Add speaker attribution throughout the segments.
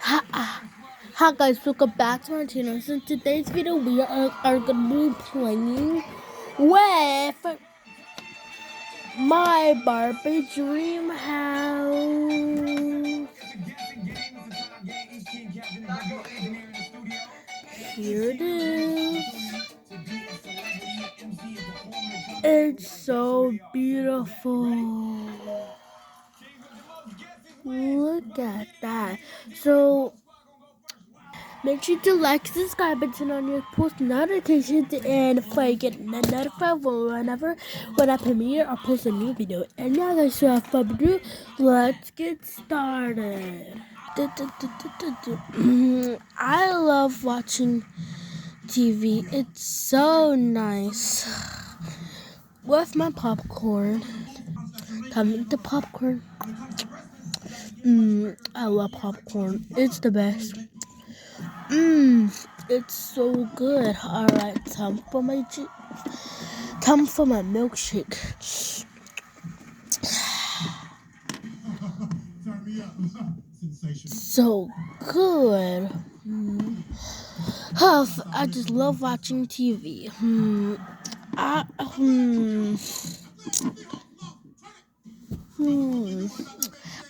Speaker 1: Hi guys, welcome back to our channel. So in today's video we are going to be playing with my Barbie dream house. Here it is. It's so beautiful. Look at that. So make sure to like, subscribe, and turn on your post notifications and get notified whenever when I premiere or post a new video. And now guys, so without further ado, let's get started. I love watching TV. It's so nice. With my popcorn. Coming to popcorn. I love popcorn. It's the best. It's so good. Alright, time for my milkshake. So good. I just love watching TV.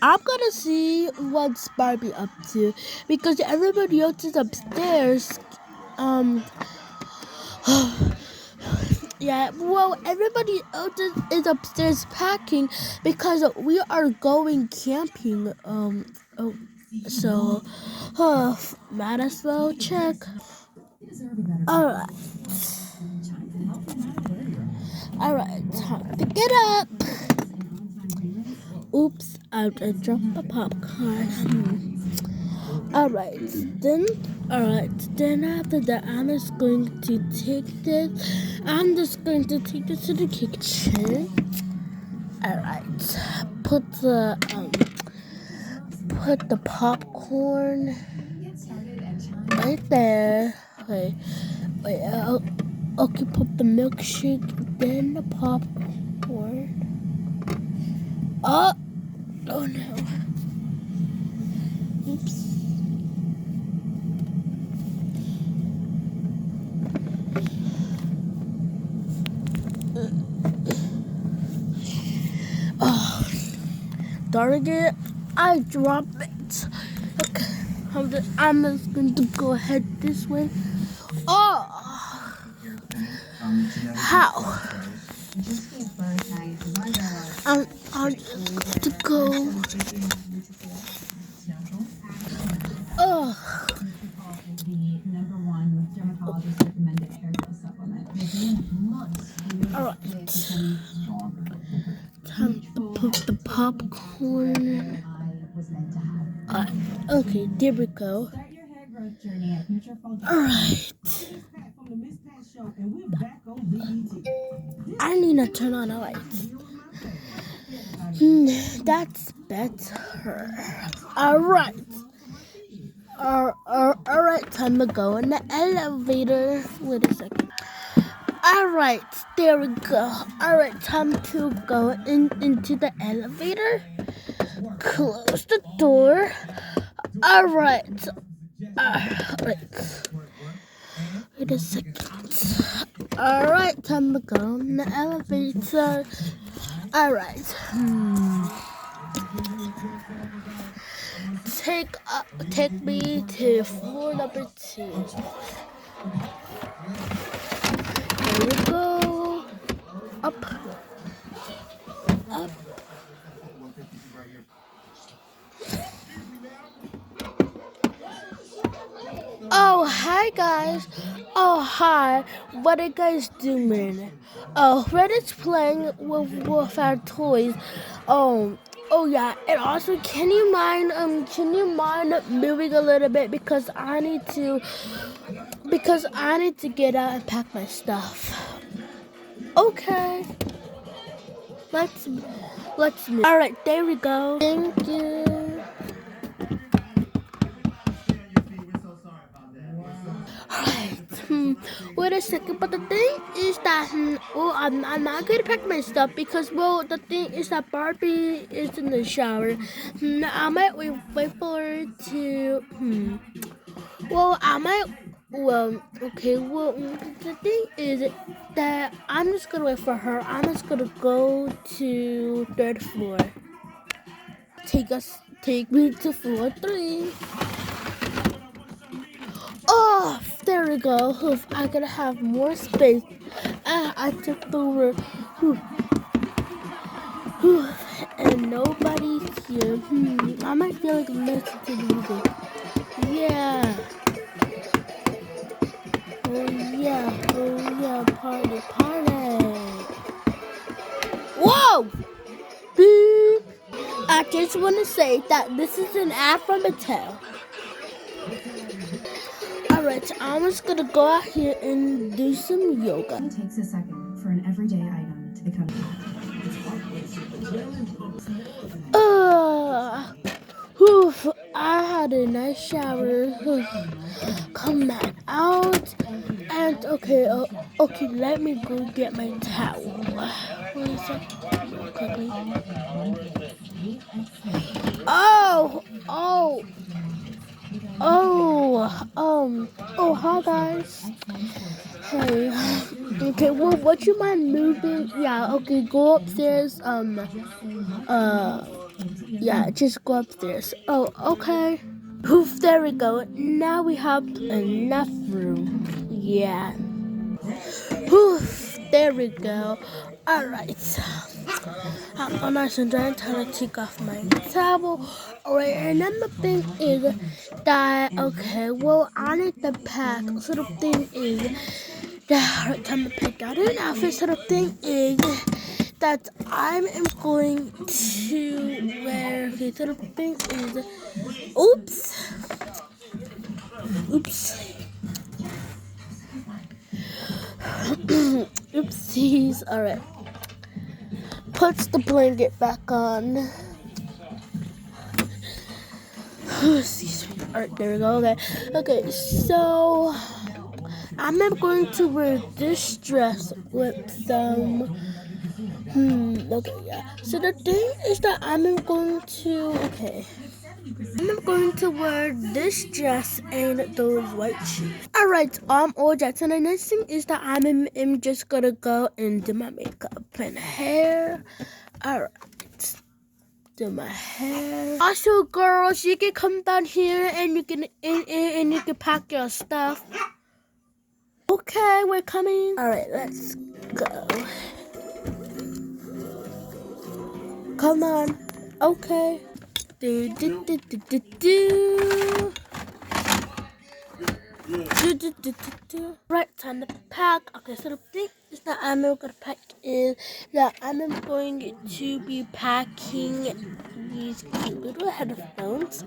Speaker 1: I'm gonna see what's Barbie up to because everybody else is upstairs. Yeah, well, everybody else is upstairs packing because we are going camping. So might as well check. Alright. Alright, time to get up. Oops, I dropped the popcorn. Alright, then after that, I'm just going to take this to the kitchen. Alright, put the popcorn right there. Wait, okay, put the milkshake, then the popcorn. Oh no. Oops. Oh, darn it, I dropped it. Okay, I'm just going to go ahead this way. Oh, how? I'm just going to go. Oh. Alright. Time to put the popcorn. Okay, there we go. Alright. I need to turn on the lights. That's better. Alright. Alright, time to go in the elevator. Wait a second. Alright, there we go. Alright, time to go into the elevator. Close the door. Alright. Wait a second. Alright, time to go in the elevator. Alright. Take me to floor number 2. Here we go. Up. Oh, hi guys. Oh, hi. What are you guys doing? Oh, Reddit's playing with our toys. Oh yeah. And also, can you mind moving a little bit because I need to get out and pack my stuff. Okay. Let's move. All right, there we go. Thank you. Alright. wait a second. But the thing is that, well, I'm not gonna pack my stuff because, well, the thing is that Barbie is in the shower. I might wait for her to, well, I might, well, okay, well, the thing is that I'm just gonna wait for her. I'm just gonna go to third floor. Take me to floor 3. Oh, there we go. Oof, I gotta have more space. I took over. Oof, oof, and nobody's here. I might feel like listening to the music. Yeah. Oh yeah, party, party. Whoa! Beep. I just want to say that this is an ad from Mattel. Alright, so I'm just gonna go out here and do some yoga.
Speaker 2: It takes a second for an everyday item to become.
Speaker 1: Oof, I had a nice shower. Come on out. And okay, okay, let me go get my towel. One second, quickly. Oh, hi guys. Hey. Okay, well, would you mind moving? Yeah, okay, go upstairs. Yeah, just go upstairs. Oh, okay. Poof, there we go. Now we have enough room. Yeah. Poof, there we go. Alright. I'm nice and dry. I'm trying to take off my towel. Alright, and then the thing is that, okay, well, I need to pack. So the thing is that time to pick out an outfit. So the thing is that I'm going to wear. Okay, so the thing is, oops. Oopsies. Alright. Puts the blanket back on. Alright, there we go. Okay, so I'm going to wear this dress with some. Okay, yeah. So the thing is that I'm going to wear this dress and those white shoes. Alright, all that. And the next thing is that I'm just gonna go and do my makeup and hair. Alright. Do my hair. Also, girls, you can come down here and you can and you can pack your stuff. Okay, we're coming. Alright, let's go. Come on. Okay. Right, time to pack. Okay, so the thing is that I'm gonna pack is that I'm going to be packing these cute little headphones.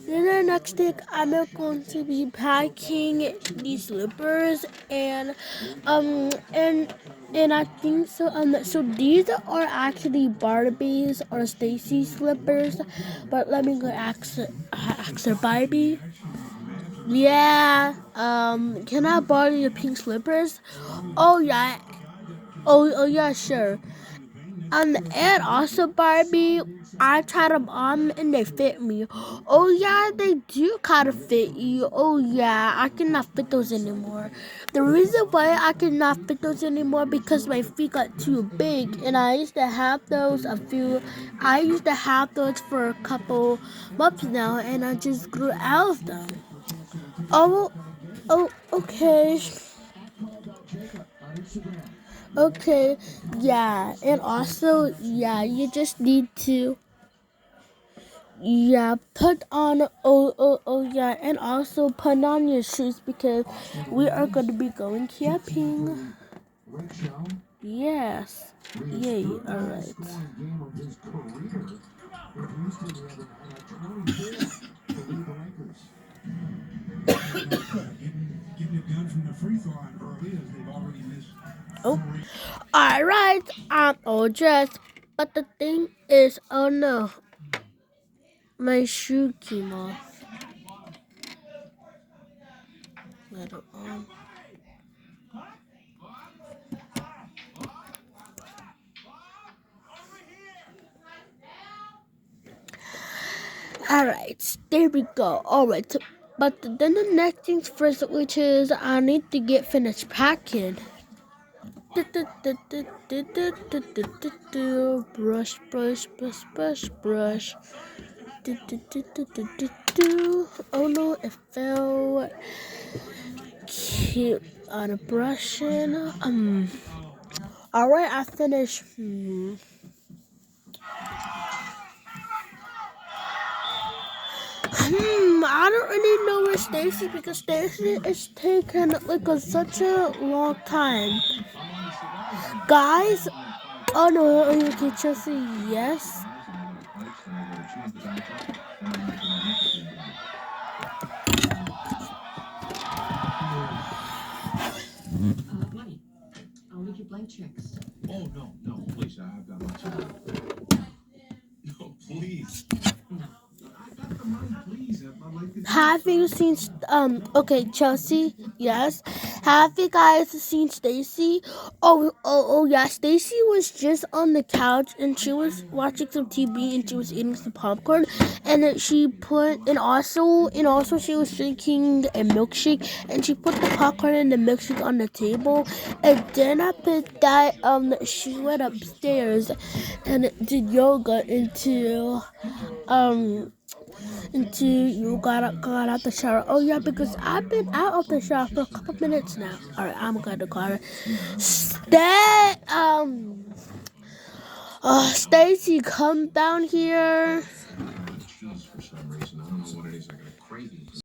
Speaker 1: Then the next thing I'm going to be packing these slippers and I think so. So these are actually Barbie's or Stacy's slippers, but let me go ask her Barbie. Yeah. Can I borrow your pink slippers? Oh yeah. Oh yeah, sure. And also Barbie, I tried them on and they fit me. Oh yeah, they do kind of fit you. Oh yeah, I cannot fit those anymore. The reason why I cannot fit those anymore because my feet got too big, and I used to have those for a couple months now, and I just grew out of them. Oh, okay. Okay, yeah, and also, yeah, you just need to, yeah, yeah, and also put on your shoes because we are going to be going camping. Yes, yay, alright. Oh, alright, I'm all dressed, but the thing is, oh no, my shoe came off. Let it on. Alright, there we go. Alright, but then the next things first, which is I need to get finished packing. Brush, brush, brush, brush, brush. Oh no, it fell. Cute on a brushing. Alright, I finished. I don't really know where Stacy because Stacy is taking like such a long time. Guys, oh no, okay, Chelsea, yes.
Speaker 2: Buddy, I'll leave you blank checks.
Speaker 3: Oh, no, please, I've got lots of money. No, please.
Speaker 2: No.
Speaker 3: I've got the money, please. I'd like to.
Speaker 1: Have you seen okay, Chelsea, yes. Have you guys seen Stacy? Oh yeah, Stacy was just on the couch and she was watching some TV and she was eating some popcorn and then she put and also she was drinking a milkshake and she put the popcorn and the milkshake on the table and then after that she went upstairs and did yoga until you got out the shower. Oh yeah, because I've been out of the shower for a couple minutes now. Alright, I'm gonna call her. Stacy, come down here.